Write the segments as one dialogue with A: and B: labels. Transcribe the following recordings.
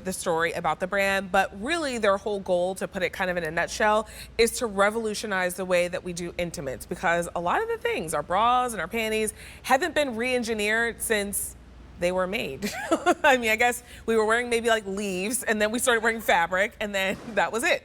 A: the story about the brand, but really their whole goal, to put it kind of in a nutshell, is to revolutionize the way that we do intimates, because a lot of the things, our bras and our panties, haven't been re-engineered since they were made. I mean, I guess we were wearing maybe like leaves, and then we started wearing fabric, and then that was it.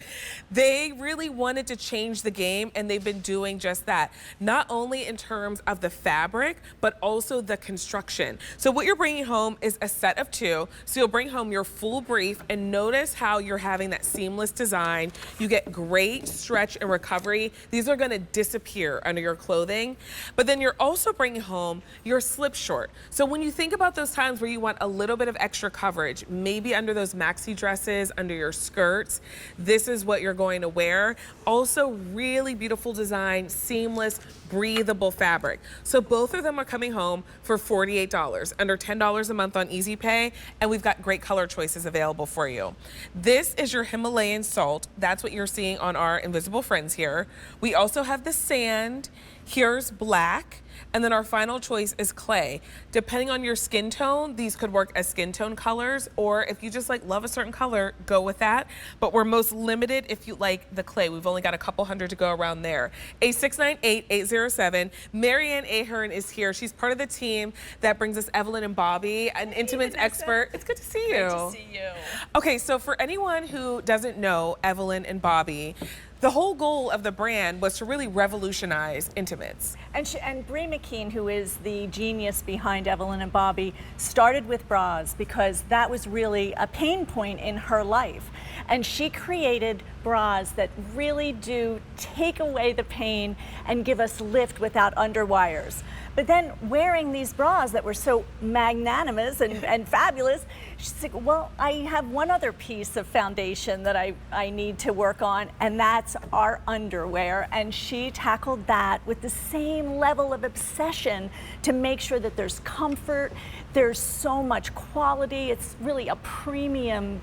A: They really wanted to change the game, and they've been doing just that. Not only in terms of the fabric, but also the construction. So what you're bringing home is a set of 2. So you'll bring home your full brief, and notice how you're having that seamless design. You get great stretch and recovery. These are gonna disappear under your clothing. But then you're also bringing home your slip short. So when you think about those times where you want a little bit of extra coverage, maybe under those maxi dresses, under your skirts, this is what you're going to wear. Also really beautiful design, seamless, breathable fabric. So both of them are coming home for $48, under $10 a month on Easy Pay, and we've got great color choices available for you. This is your Himalayan salt. That's what you're seeing on our invisible friends here. We also have the sand. Here's black. And then our final choice is clay. Depending on your skin tone, these could work as skin tone colors, or if you just like love a certain color, go with that. But we're most limited if you like the clay. We've only got a couple hundred to go around there. A698-807. Marianne Ahern is here. She's part of the team that brings us Evelyn and Bobbie, an intimates expert. It's good to see you.
B: Good to see you.
A: Okay, so for anyone who doesn't know Evelyn and Bobbie, the whole goal of the brand was to really revolutionize intimates.
B: And Bree McKean, who is the genius behind Evelyn and Bobbie, started with bras because that was really a pain point in her life. And she created bras that really do take away the pain and give us lift without underwires. But then wearing these bras that were so magnanimous and fabulous, she's like, well, I have one other piece of foundation that I need to work on, and that's our underwear. And she tackled that with the same level of obsession to make sure that there's comfort, there's so much quality. It's really a premium,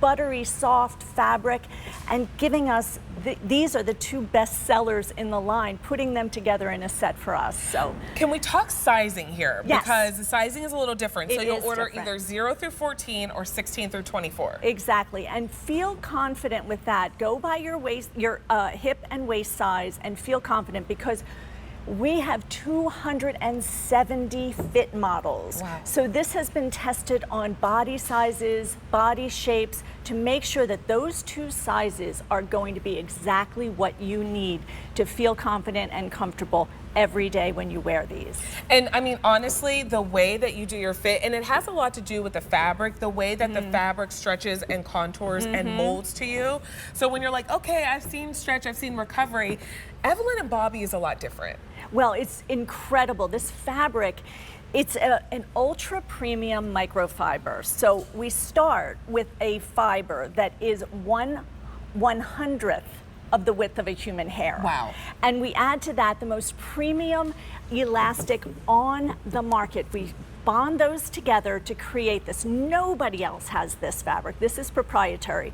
B: buttery, soft fabric, and giving us, these are the 2 best sellers in the line, putting them together in a set for us. So
A: can we talk sizing here?
B: Yes.
A: Because the sizing is a little different. So you'll order
B: different.
A: either 0 through 14 or 16 through 24.
B: Exactly, and feel confident with that. Go by your waist, your hip and waist size, and feel confident, because we have 270 fit models.
A: Wow.
B: So this has been tested on body sizes, body shapes, to make sure that those 2 sizes are going to be exactly what you need to feel confident and comfortable every day when you wear these.
A: And I mean, honestly, the way that you do your fit, and it has a lot to do with the fabric, the way that the fabric stretches and contours and molds to you. So when you're like, okay, I've seen stretch, I've seen recovery, Evelyn and Bobbie is a lot different.
B: Well, it's incredible. This fabric, it's an ultra premium microfiber. So we start with a fiber that is 1/100th of the width of a human hair.
A: Wow.
B: And we add to that the most premium elastic on the market. We bond those together to create this. Nobody else has this fabric. This is proprietary.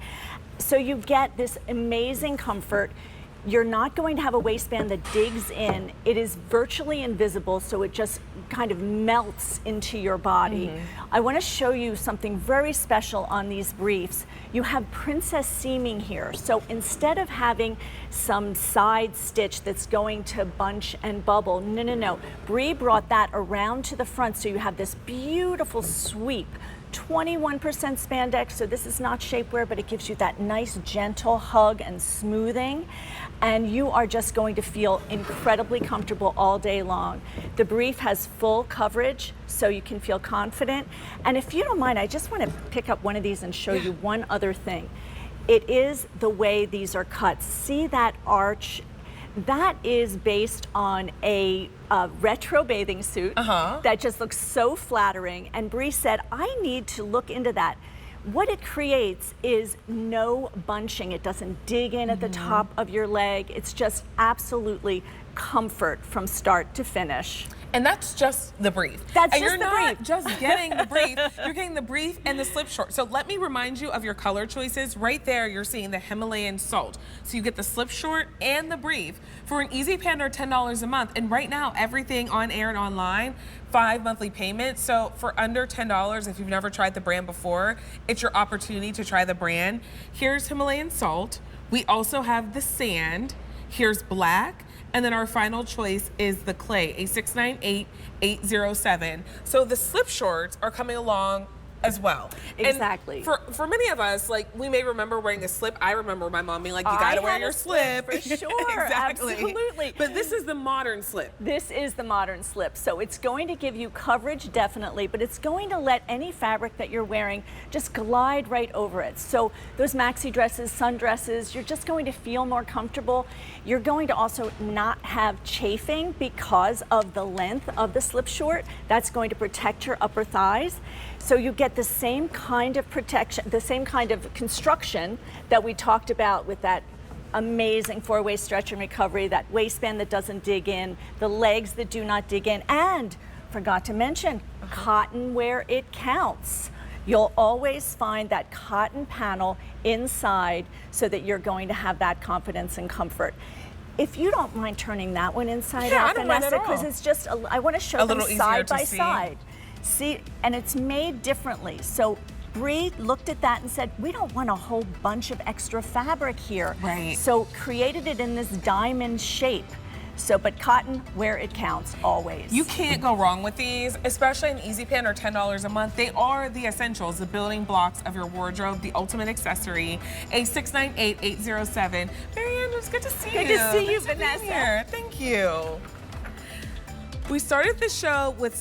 B: So you get this amazing comfort. You're not going to have a waistband that digs in. It is virtually invisible, so it just kind of melts into your body. I want to show you something very special on these briefs. You have princess seaming here. So instead of having some side stitch that's going to bunch and bubble, no. Bree brought that around to the front, so you have this beautiful sweep. 21% spandex, so this is not shapewear, but it gives you that nice gentle hug and smoothing, and you are just going to feel incredibly comfortable all day long. The brief has full coverage, so you can feel confident. And if you don't mind, I just want to pick up one of these and show you one other thing. It is the way these are cut. See that arch? That is based on a retro bathing suit that just looks so flattering. And Bree said, I need to look into that. What it creates is no bunching. It doesn't dig in at the top of your leg. It's just absolutely comfort from start to finish.
A: And that's just the brief.
B: That's
A: and
B: just
A: you're
B: the
A: not
B: brief.
A: just getting the brief, you're getting the brief and the slip short. So let me remind you of your color choices. Right there, you're seeing the Himalayan salt. So you get the slip short and the brief for an easy pan or $10 a month. And right now, everything on air and online, 5 monthly payments. So for under $10, if you've never tried the brand before, it's your opportunity to try the brand. Here's Himalayan salt. We also have the sand. Here's black. And then our final choice is the clay, a 698807. So the slip shorts are coming along as well.
B: Exactly.
A: And for many of us, like, we may remember wearing a slip. I remember my mom being like, you gotta wear your slip.
B: For sure,
A: Exactly.
B: absolutely.
A: But this is the modern slip.
B: This is the modern slip. So it's going to give you coverage, definitely, but it's going to let any fabric that you're wearing just glide right over it. So those maxi dresses, sundresses, you're just going to feel more comfortable. You're going to also not have chafing because of the length of the slip short. That's going to protect your upper thighs. So you get the same kind of protection, the same kind of construction that we talked about with that amazing four-way stretch and recovery, that waistband that doesn't dig in, the legs that do not dig in, and forgot to mention, cotton where it counts. You'll always find that cotton panel inside so that you're going to have that confidence and comfort. If you don't mind turning that one inside out,
A: I don't mind at
B: Vanessa,
A: all.
B: because it's just, I want to show
A: A
B: them
A: little easier
B: side
A: to
B: by
A: see.
B: side. See, and it's made differently. So Bree looked at that and said, we don't want a whole bunch of extra fabric here.
A: Right.
B: So created it in this diamond shape. So, but cotton where it counts, always.
A: You can't go wrong with these, especially an easy pan or $10 a month. They are the essentials, the building blocks of your wardrobe, the ultimate accessory. A 698807. Marianne, it's good to see you.
B: Good to see you,
A: Thanks for being
B: Vanessa.
A: here. Thank you. We started the show with